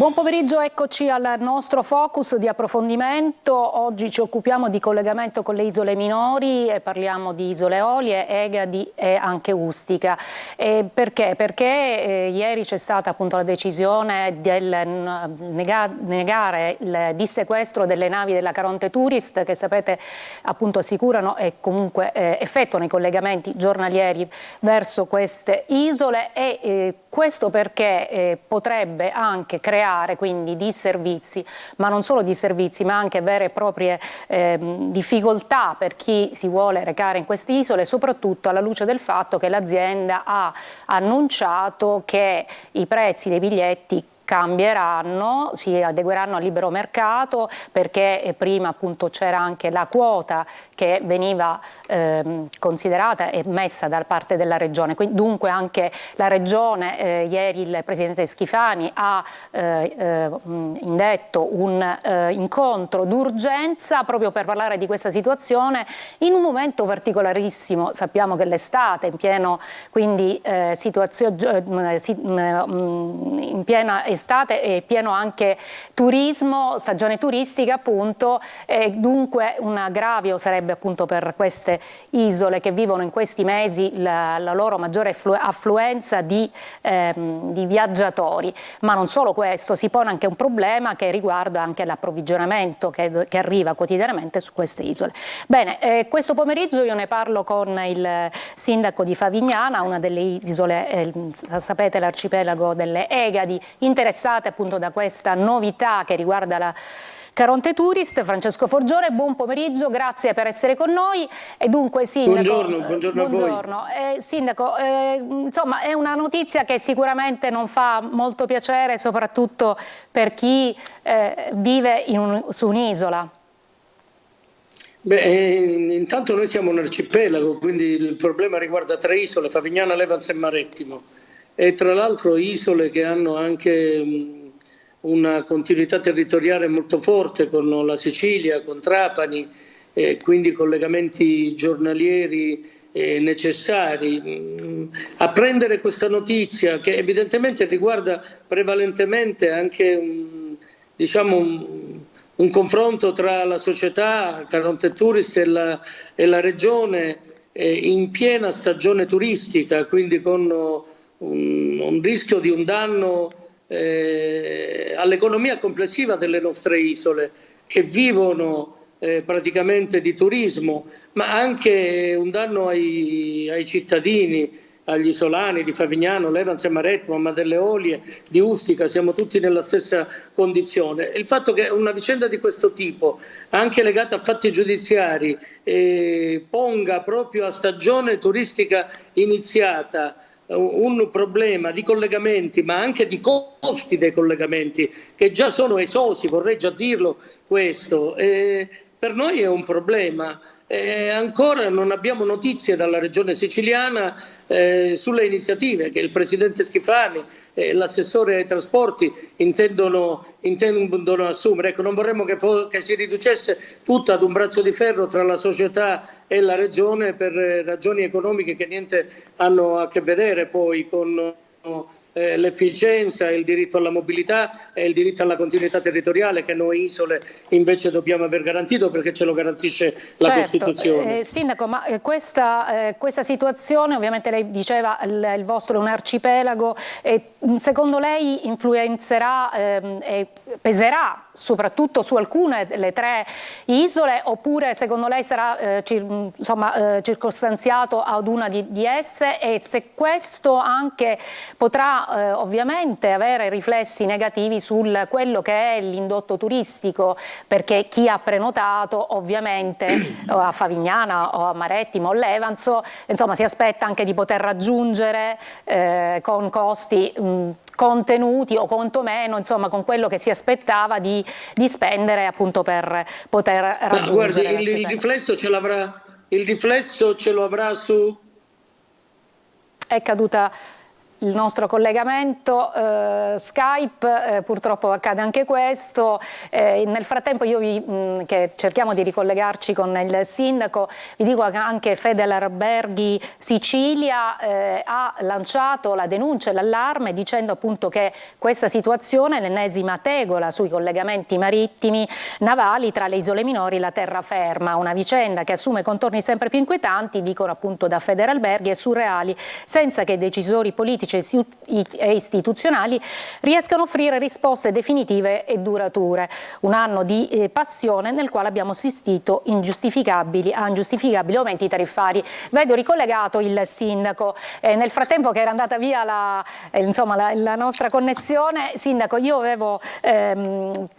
Buon pomeriggio, eccoci al nostro focus di approfondimento. Oggi ci occupiamo di collegamento con le isole minori e parliamo di Isole Eolie, Egadi e anche Ustica. Perché? Perché ieri c'è stata appunto la decisione del negare il dissequestro delle navi della Caronte Tourist, che sapete appunto assicurano e comunque effettuano i collegamenti giornalieri verso queste isole, e questo perché potrebbe anche creare quindi disservizi, ma non solo disservizi, ma anche vere e proprie difficoltà per chi si vuole recare in queste isole, soprattutto alla luce del fatto che l'azienda ha annunciato che i prezzi dei biglietti cambieranno, si adegueranno al libero mercato, perché prima appunto c'era anche la quota che veniva considerata e messa da parte della regione. Dunque anche la regione, ieri il presidente Schifani ha indetto un incontro d'urgenza proprio per parlare di questa situazione in un momento particolarissimo. Sappiamo che l'estate, in pieno quindi in piena estate e pieno anche turismo, stagione turistica appunto, e dunque un aggravio sarebbe appunto per queste isole che vivono in questi mesi la loro maggiore affluenza di viaggiatori. Ma non solo questo, si pone anche un problema che riguarda anche l'approvvigionamento che arriva quotidianamente su queste isole. Bene, questo pomeriggio io ne parlo con il sindaco di Favignana, una delle isole, sapete, l'arcipelago delle Egadi, interessate appunto da questa novità che riguarda la Caronte Tourist. Francesco Forgione, buon pomeriggio, grazie per essere con noi. E dunque, sindaco, buongiorno a voi. Sindaco, insomma è una notizia che sicuramente non fa molto piacere, soprattutto per chi vive su un'isola. Intanto noi siamo un arcipelago, quindi il problema riguarda 3 isole, Favignana, Levans e Marettimo, e tra l'altro isole che hanno anche una continuità territoriale molto forte con la Sicilia, con Trapani, quindi collegamenti giornalieri necessari. Apprendere questa notizia, che evidentemente riguarda prevalentemente anche un confronto tra la società Caronte Tourist e la regione in piena stagione turistica, quindi con un rischio di un danno all'economia complessiva delle nostre isole, che vivono praticamente di turismo, ma anche un danno ai cittadini, agli isolani di Favignano, Levans e Marettimo, ma delle Eolie, di Ustica, siamo tutti nella stessa condizione. Il fatto che una vicenda di questo tipo, anche legata a fatti giudiziari, ponga proprio a stagione turistica iniziata un problema di collegamenti, ma anche di costi dei collegamenti, che già sono esosi, vorrei già dirlo questo, per noi è un problema. Ancora non abbiamo notizie dalla regione siciliana sulle iniziative che il presidente Schifani e l'assessore ai trasporti intendono assumere. Ecco, non vorremmo che si riducesse tutto ad un braccio di ferro tra la società e la regione per ragioni economiche che niente hanno a che vedere poi con l'efficienza, il diritto alla mobilità e il diritto alla continuità territoriale, che noi isole invece dobbiamo aver garantito, perché ce lo garantisce la Costituzione. Sindaco, ma questa situazione, ovviamente lei diceva il vostro è un arcipelago, secondo lei influenzerà e peserà soprattutto su alcune delle 3 isole, oppure secondo lei sarà circostanziato ad una di esse, e se questo anche potrà ovviamente avere riflessi negativi su quello che è l'indotto turistico, perché chi ha prenotato ovviamente a Favignana o a Marettimo o Levanzo, insomma, si aspetta anche di poter raggiungere con costi contenuti, o quantomeno insomma con quello che si aspettava di spendere appunto per poter raggiungere. Ma guardi, il riflesso ce lo avrà su... È caduta il nostro collegamento Skype, purtroppo accade anche questo. Nel frattempo che cerchiamo di ricollegarci con il sindaco, vi dico che anche Federalberghi Sicilia ha lanciato la denuncia e l'allarme dicendo appunto che questa situazione è l'ennesima tegola sui collegamenti marittimi navali tra le isole minori e la terraferma, una vicenda che assume contorni sempre più inquietanti, dicono appunto da Federalberghi, e surreali, senza che i decisori politici e istituzionali riescano a offrire risposte definitive e durature. Un anno di passione nel quale abbiamo assistito a ingiustificabili aumenti tariffari. Vedo ricollegato il sindaco. Nel frattempo che era andata via la nostra connessione, sindaco, io avevo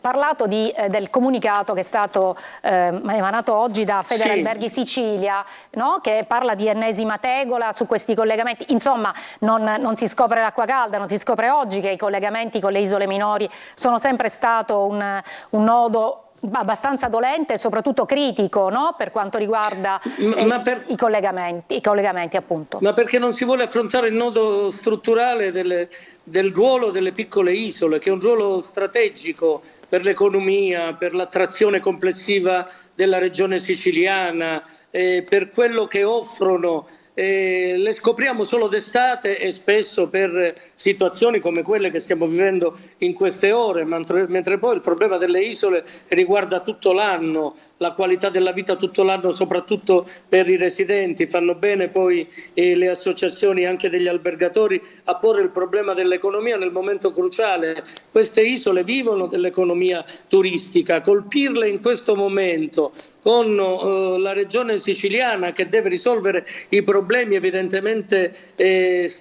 parlato del comunicato che è stato emanato oggi da Federalberghi Sicilia, no? Che parla di ennesima tegola su questi collegamenti. Insomma, non si scopre l'acqua calda, non si scopre oggi che i collegamenti con le isole minori sono sempre stato un nodo abbastanza dolente e soprattutto critico, no? Per quanto riguarda i collegamenti appunto. Ma perché non si vuole affrontare il nodo strutturale del ruolo delle piccole isole, che è un ruolo strategico per l'economia, per l'attrazione complessiva della regione siciliana, per quello che offrono. Le scopriamo solo d'estate e spesso per situazioni come quelle che stiamo vivendo in queste ore, mentre poi il problema delle isole riguarda tutto l'anno, la qualità della vita tutto l'anno, soprattutto per i residenti. Fanno bene poi le associazioni anche degli albergatori a porre il problema dell'economia nel momento cruciale. Queste isole vivono dell'economia turistica, colpirle in questo momento con la regione siciliana che deve risolvere i problemi evidentemente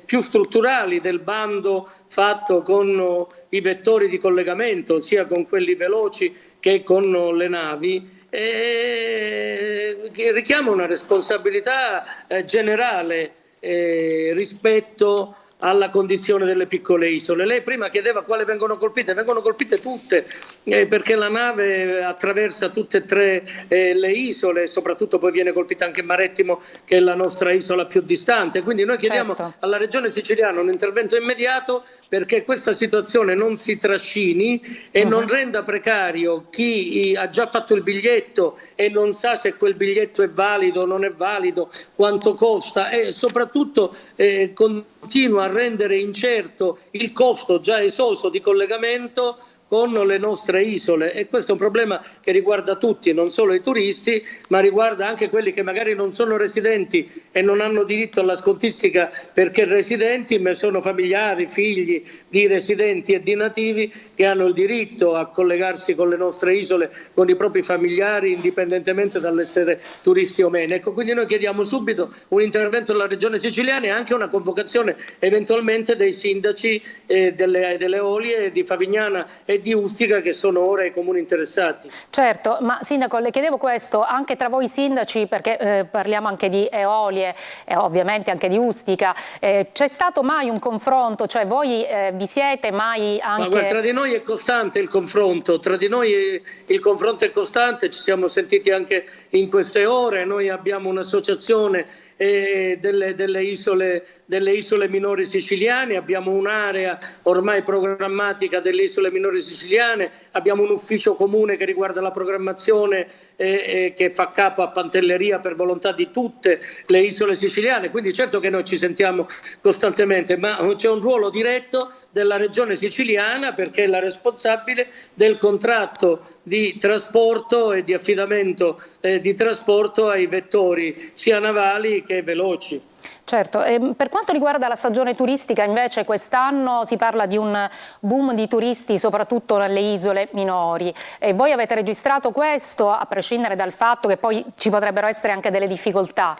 più strutturali del bando fatto con i vettori di collegamento, sia con quelli veloci che con le navi, che richiama una responsabilità generale rispetto alla condizione delle piccole isole. Lei prima chiedeva quali vengono colpite tutte, perché la nave attraversa tutte e tre le isole, soprattutto poi viene colpita anche Marettimo, che è la nostra isola più distante. Quindi noi chiediamo alla regione siciliana un intervento immediato perché questa situazione non si trascini e non renda precario chi ha già fatto il biglietto e non sa se quel biglietto è valido o non è valido, quanto costa, e soprattutto continua a rendere incerto il costo già esoso di collegamento con le nostre isole, e questo è un problema che riguarda tutti, non solo i turisti, ma riguarda anche quelli che magari non sono residenti e non hanno diritto alla scontistica perché residenti, ma sono familiari, figli di residenti e di nativi che hanno il diritto a collegarsi con le nostre isole, con i propri familiari, indipendentemente dall'essere turisti o meno. Ecco, quindi noi chiediamo subito un intervento della Regione Siciliana e anche una convocazione eventualmente dei sindaci delle Eolie, di Favignana e di Ustica, che sono ora i comuni interessati. Certo, ma sindaco, le chiedevo questo anche tra voi sindaci, perché parliamo anche di Eolie e ovviamente anche di Ustica. C'è stato mai un confronto? Cioè voi vi siete mai anche... Ma guarda, tra di noi è costante il confronto, è costante, ci siamo sentiti anche in queste ore. Noi abbiamo un'associazione delle isole minori siciliane, abbiamo un'area ormai programmatica delle isole minori siciliane, abbiamo un ufficio comune che riguarda la programmazione che fa capo a Pantelleria per volontà di tutte le isole siciliane, quindi certo che noi ci sentiamo costantemente, ma c'è un ruolo diretto della regione siciliana perché è la responsabile del contratto di trasporto e di affidamento di trasporto ai vettori sia navali che veloci. Certo, per quanto riguarda la stagione turistica invece quest'anno si parla di un boom di turisti soprattutto nelle isole minori, e voi avete registrato questo a prescindere dal fatto che poi ci potrebbero essere anche delle difficoltà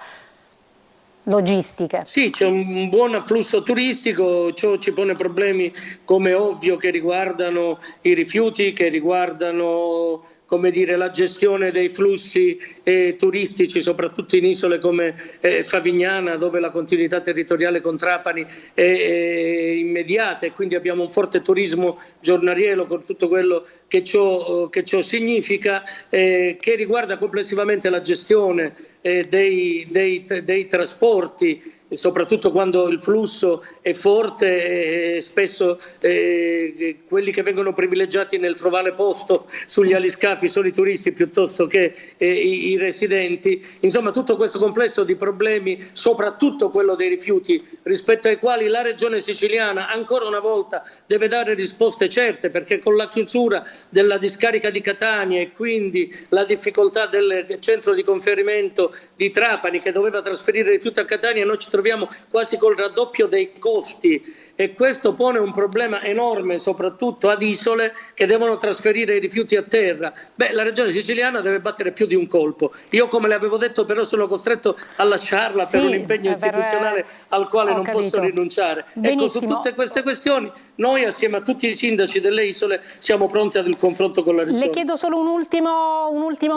logistiche? Sì, c'è un buon afflusso turistico, ciò ci pone problemi come ovvio che riguardano i rifiuti, che riguardano la gestione dei flussi turistici, soprattutto in isole come Favignana, dove la continuità territoriale con Trapani è immediata e quindi abbiamo un forte turismo giornaliero con tutto quello che ciò significa, che riguarda complessivamente la gestione dei trasporti, soprattutto quando il flusso è forte e spesso quelli che vengono privilegiati nel trovare posto sugli aliscafi sono i turisti piuttosto che i residenti. Insomma, tutto questo complesso di problemi, soprattutto quello dei rifiuti, rispetto ai quali la Regione Siciliana ancora una volta deve dare risposte certe, perché con la chiusura della discarica di Catania e quindi la difficoltà del centro di conferimento di Trapani, che doveva trasferire i rifiuti a Catania, noi ci troviamo quasi col raddoppio dei costi, e questo pone un problema enorme soprattutto ad isole che devono trasferire i rifiuti a terra. La Regione Siciliana deve battere più di un colpo. Io, come le avevo detto, però sono costretto a lasciarla per un impegno istituzionale al quale non posso rinunciare. Ecco, su tutte queste questioni noi, assieme a tutti i sindaci delle isole, siamo pronti al confronto con la Regione. Le chiedo solo un ultimo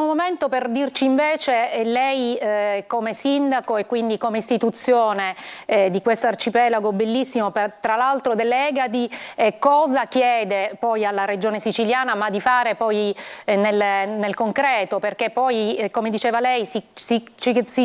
momento per dirci invece, lei come sindaco e quindi come istituzione di questo arcipelago bellissimo, tra l'altro delle Egadi, cosa chiede poi alla Regione Siciliana, ma di fare poi nel concreto, perché poi come diceva lei si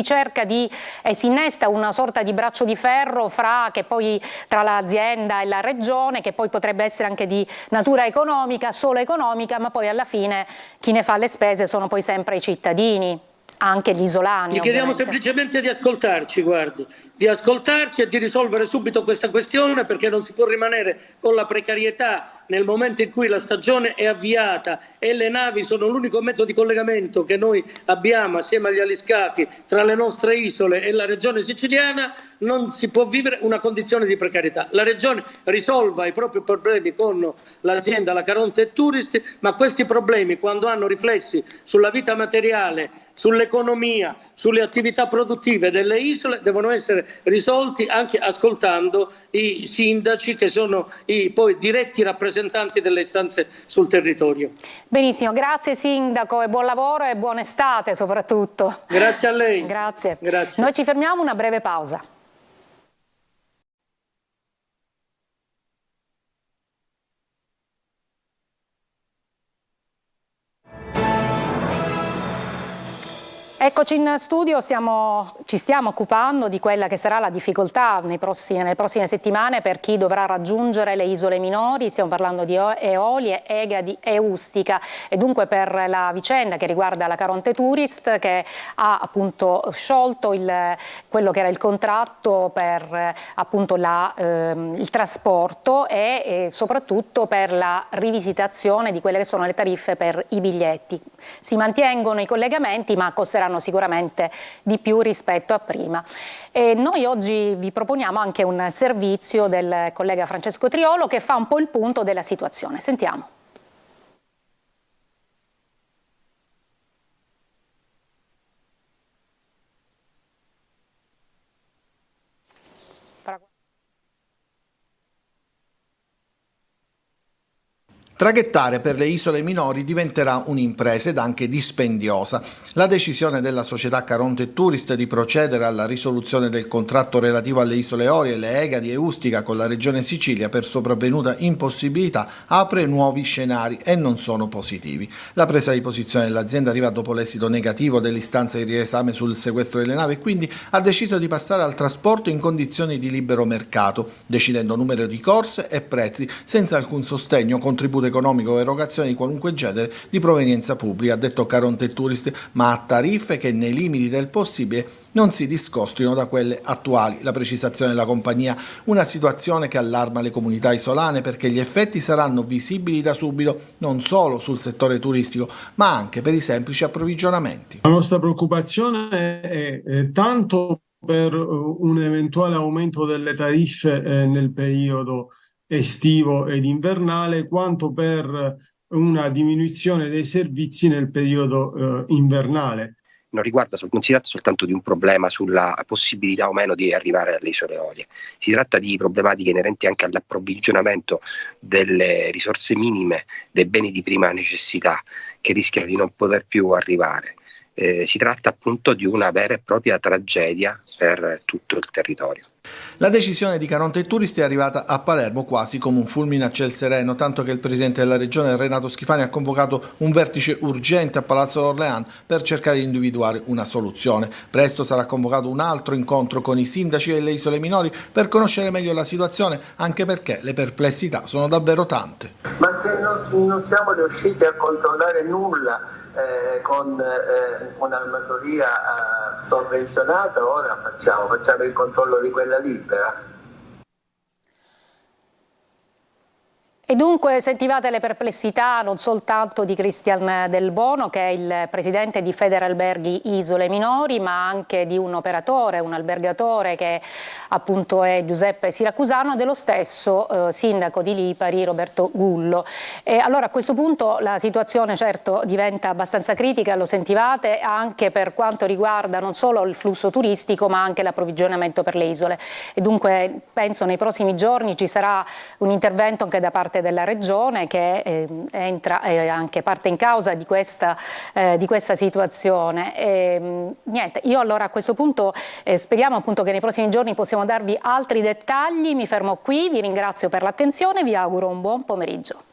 cerca si innesta una sorta di braccio di ferro tra l'azienda e la Regione, che poi potrebbe essere anche di natura economica, solo economica, ma poi alla fine chi ne fa le spese sono poi sempre i cittadini, anche gli isolani. Gli chiediamo semplicemente di ascoltarci, guardi, di ascoltarci e di risolvere subito questa questione, perché non si può rimanere con la precarietà nel momento in cui la stagione è avviata e le navi sono l'unico mezzo di collegamento che noi abbiamo assieme agli aliscafi tra le nostre isole e la Regione Siciliana. Non si può vivere una condizione di precarietà. La Regione risolva i propri problemi con l'azienda La Caronte Tourist, ma questi problemi, quando hanno riflessi sulla vita materiale, sull'economia, sulle attività produttive delle isole, devono essere risolti anche ascoltando i sindaci, che sono i poi diretti rappresentanti delle istanze sul territorio. Benissimo, grazie sindaco e buon lavoro e buona estate soprattutto. Grazie a lei. Grazie. Grazie. Noi ci fermiamo, una breve pausa. Eccoci in studio, ci stiamo occupando di quella che sarà la difficoltà nelle prossime settimane per chi dovrà raggiungere le isole minori. Stiamo parlando di Eolie, Egadi e Ustica, e dunque per la vicenda che riguarda la Caronte Tourist, che ha appunto sciolto quello che era il contratto per appunto il trasporto e soprattutto per la rivisitazione di quelle che sono le tariffe per i biglietti. Si mantengono i collegamenti, ma costeranno sicuramente di più rispetto a prima. E noi oggi vi proponiamo anche un servizio del collega Francesco Triolo che fa un po' il punto della situazione. Sentiamo. Traghettare per le isole minori diventerà un'impresa ed anche dispendiosa. La decisione della società Caronte Tourist di procedere alla risoluzione del contratto relativo alle isole Eolie, le Egadi e Ustica con la Regione Sicilia per sopravvenuta impossibilità apre nuovi scenari e non sono positivi. La presa di posizione dell'azienda arriva dopo l'esito negativo dell'istanza di riesame sul sequestro delle navi e quindi ha deciso di passare al trasporto in condizioni di libero mercato, decidendo numero di corse e prezzi senza alcun sostegno, contributo economico o erogazione di qualunque genere di provenienza pubblica, ha detto Caronte Tourist, ma a tariffe che nei limiti del possibile non si discostino da quelle attuali. La precisazione della compagnia, una situazione che allarma le comunità isolane perché gli effetti saranno visibili da subito non solo sul settore turistico ma anche per i semplici approvvigionamenti. La nostra preoccupazione è tanto per un eventuale aumento delle tariffe nel periodo estivo ed invernale, quanto per una diminuzione dei servizi nel periodo invernale. Non si tratta soltanto di un problema sulla possibilità o meno di arrivare alle isole Eolie, si tratta di problematiche inerenti anche all'approvvigionamento delle risorse minime dei beni di prima necessità che rischiano di non poter più arrivare. si tratta appunto di una vera e propria tragedia per tutto il territorio. La decisione di Caronte Tourist è arrivata a Palermo quasi come un fulmine a ciel sereno, tanto che il presidente della regione Renato Schifani ha convocato un vertice urgente a Palazzo Orléans per cercare di individuare una soluzione. Presto sarà convocato un altro incontro con i sindaci delle isole minori per conoscere meglio la situazione, anche perché le perplessità sono davvero tante. Ma se non siamo riusciti a controllare nulla con un'armatoria sovvenzionata, ora facciamo il controllo di quella libera. E dunque sentivate le perplessità non soltanto di Cristian Del Bono, che è il presidente di Federalberghi Isole Minori, ma anche di un operatore, un albergatore che appunto è Giuseppe Siracusano, e dello stesso sindaco di Lipari Roberto Gullo. E allora a questo punto la situazione certo diventa abbastanza critica, lo sentivate, anche per quanto riguarda non solo il flusso turistico ma anche l'approvvigionamento per le isole. E dunque penso nei prossimi giorni ci sarà un intervento anche da parte della regione che entra anche parte in causa di questa situazione. Niente, io allora a questo punto speriamo appunto che nei prossimi giorni possiamo darvi altri dettagli. Mi fermo qui, vi ringrazio per l'attenzione e vi auguro un buon pomeriggio.